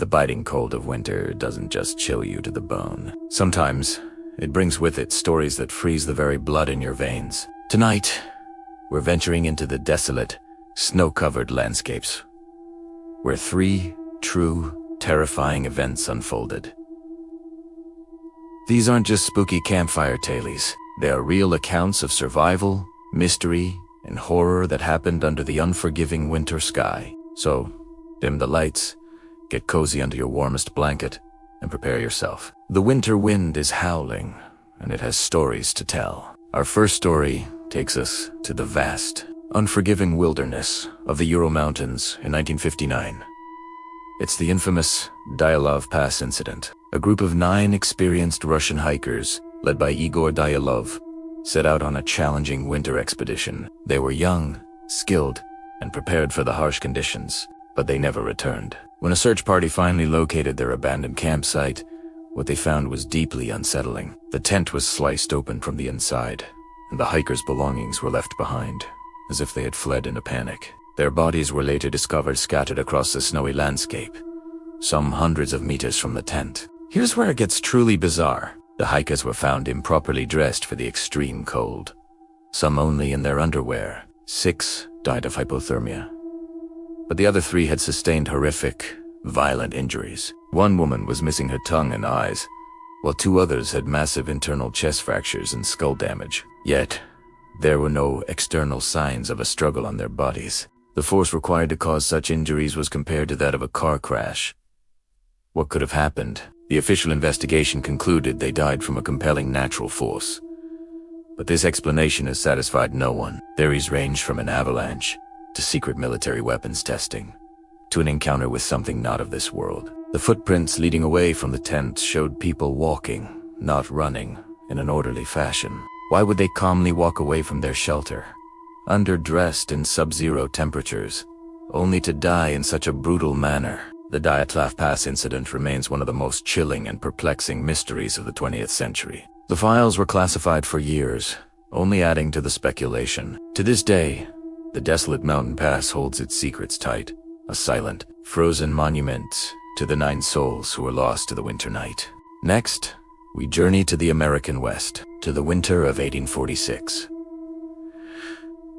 The biting cold of winter doesn't just chill you to the bone. Sometimes, it brings with it stories that freeze the very blood in your veins. Tonight, we're venturing into the desolate, snow-covered landscapes, where 3 true, terrifying events unfolded. These aren't just spooky campfire tales. They are real accounts of survival, mystery, and horror that happened under the unforgiving winter sky. So, dim the lights, get cozy under your warmest blanket, and prepare yourself. The winter wind is howling, and it has stories to tell. Our first story takes us to the vast, unforgiving wilderness of the Ural Mountains in 1959. It's the infamous Dyalov Pass incident. A group of 9 experienced Russian hikers, led by Igor Dyalov, set out on a challenging winter expedition. They were young, skilled, and prepared for the harsh conditions, but they never returned. When a search party finally located their abandoned campsite, what they found was deeply unsettling. The tent was sliced open from the inside, and the hikers' belongings were left behind, as if they had fled in a panic. Their bodies were later discovered scattered across the snowy landscape, some hundreds of meters from the tent. Here's where it gets truly bizarre. The hikers were found improperly dressed for the extreme cold, some only in their underwear. 6 died of hypothermia, but the other 3 had sustained horrific, violent injuries. One woman was missing her tongue and eyes, while 2 others had massive internal chest fractures and skull damage. Yet, there were no external signs of a struggle on their bodies. The force required to cause such injuries was compared to that of a car crash. What could have happened? The official investigation concluded they died from a compelling natural force. But this explanation has satisfied no one. Theories range from an avalanche, to secret military weapons testing, to an encounter with something not of this world. The footprints leading away from the tent showed people walking, not running, in an orderly fashion. Why would they calmly walk away from their shelter, underdressed in sub-zero temperatures, only to die in such a brutal manner? The Dyatlov Pass incident remains one of the most chilling and perplexing mysteries of the 20th century. The files were classified for years, only adding to the speculation. To this day, the desolate mountain pass holds its secrets tight, a silent, frozen monument to the 9 souls who were lost to the winter night. Next, we journey to the American West, to the winter of 1846.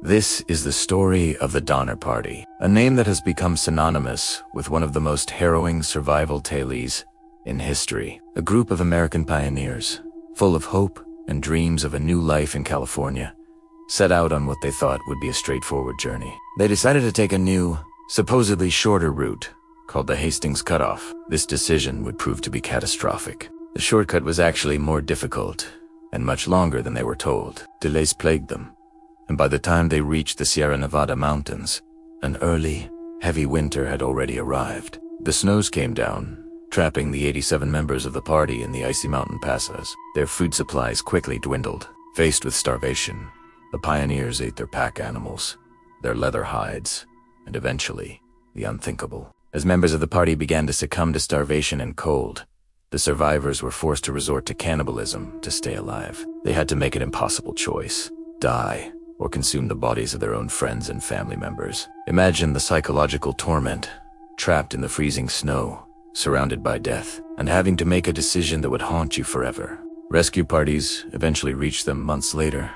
This is the story of the Donner Party, a name that has become synonymous with one of the most harrowing survival tales in history. A group of American pioneers, full of hope and dreams of a new life in California, set out on what they thought would be a straightforward journey. They decided to take a new, supposedly shorter route, called the Hastings Cutoff. This decision would prove to be catastrophic. The shortcut was actually more difficult and much longer than they were told. Delays plagued them, and by the time they reached the Sierra Nevada mountains, an early, heavy winter had already arrived. The snows came down, trapping the 87 members of the party in the icy mountain passes. Their food supplies quickly dwindled. Faced with starvation, the pioneers ate their pack animals, their leather hides, and eventually, the unthinkable. As members of the party began to succumb to starvation and cold, the survivors were forced to resort to cannibalism to stay alive. They had to make an impossible choice: die or consume the bodies of their own friends and family members. Imagine the psychological torment, trapped in the freezing snow, surrounded by death, and having to make a decision that would haunt you forever. Rescue parties eventually reached them months later,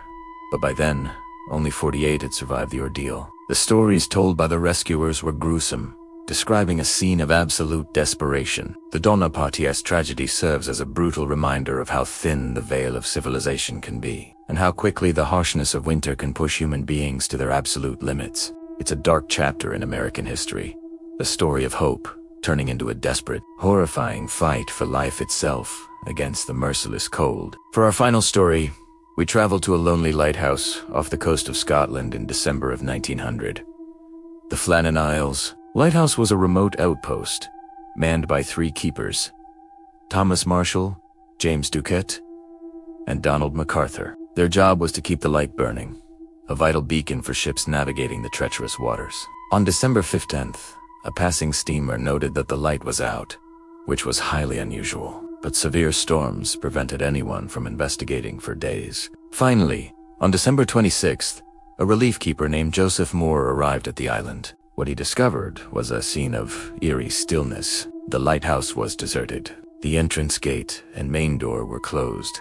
but by then, only 48 had survived the ordeal. The stories told by the rescuers were gruesome, describing a scene of absolute desperation. The Donner Party's tragedy serves as a brutal reminder of how thin the veil of civilization can be, and how quickly the harshness of winter can push human beings to their absolute limits. It's a dark chapter in American history, a story of hope turning into a desperate, horrifying fight for life itself against the merciless cold. For our final story, we travel to a lonely lighthouse off the coast of Scotland in December of 1900. The Flannan Isles Lighthouse was a remote outpost, manned by 3 keepers: Thomas Marshall, James Duquette, and Donald MacArthur. Their job was to keep the light burning, a vital beacon for ships navigating the treacherous waters. On December 15th, a passing steamer noted that the light was out, which was highly unusual, but severe storms prevented anyone from investigating for days. Finally, on December 26th, a relief keeper named Joseph Moore arrived at the island. What he discovered was a scene of eerie stillness. The lighthouse was deserted. The entrance gate and main door were closed.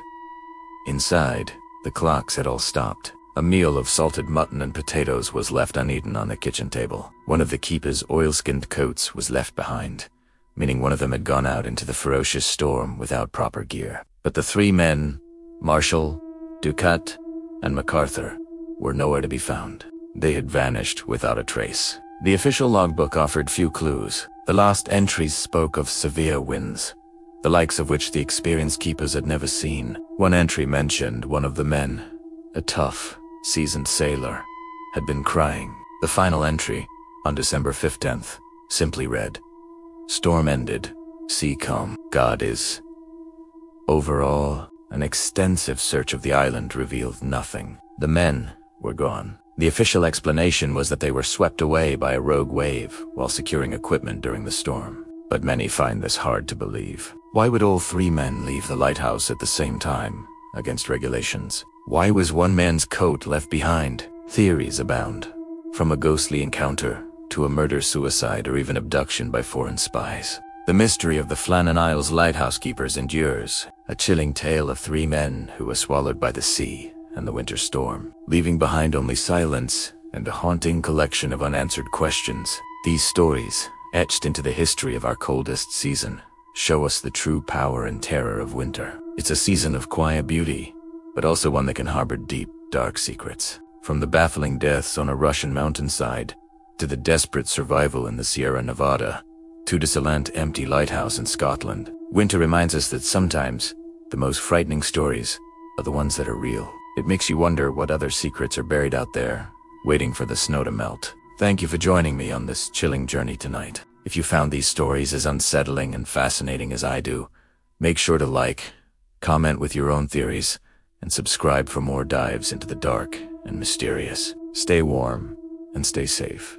Inside, the clocks had all stopped. A meal of salted mutton and potatoes was left uneaten on the kitchen table. One of the keepers' oilskinned coats was left behind, meaning one of them had gone out into the ferocious storm without proper gear. But the three men, Marshall, Ducat, and MacArthur, were nowhere to be found. They had vanished without a trace. The official logbook offered few clues. The last entries spoke of severe winds, the likes of which the experienced keepers had never seen. One entry mentioned one of the men, a tough, seasoned sailor, had been crying. The final entry, on December 15th, simply read, "Storm ended, sea calm, God is." Overall, an extensive search of the island revealed nothing. The men were gone. The official explanation was that they were swept away by a rogue wave while securing equipment during the storm. But many find this hard to believe. Why would all three men leave the lighthouse at the same time, against regulations? Why was one man's coat left behind? Theories abound, from a ghostly encounter to a murder-suicide or even abduction by foreign spies. The mystery of the Flannan Isles lighthouse keepers endures, a chilling tale of three men who were swallowed by the sea and the winter storm, leaving behind only silence and a haunting collection of unanswered questions. These stories, etched into the history of our coldest season, show us the true power and terror of winter. It's a season of quiet beauty, but also one that can harbor deep, dark secrets. From the baffling deaths on a Russian mountainside, to the desperate survival in the Sierra Nevada, to the Salant empty lighthouse in Scotland, winter reminds us that sometimes the most frightening stories are the ones that are real. It makes you wonder what other secrets are buried out there, waiting for the snow to melt. Thank you for joining me on this chilling journey tonight. If you found these stories as unsettling and fascinating as I do, make sure to like, comment with your own theories, and subscribe for more dives into the dark and mysterious. Stay warm and stay safe.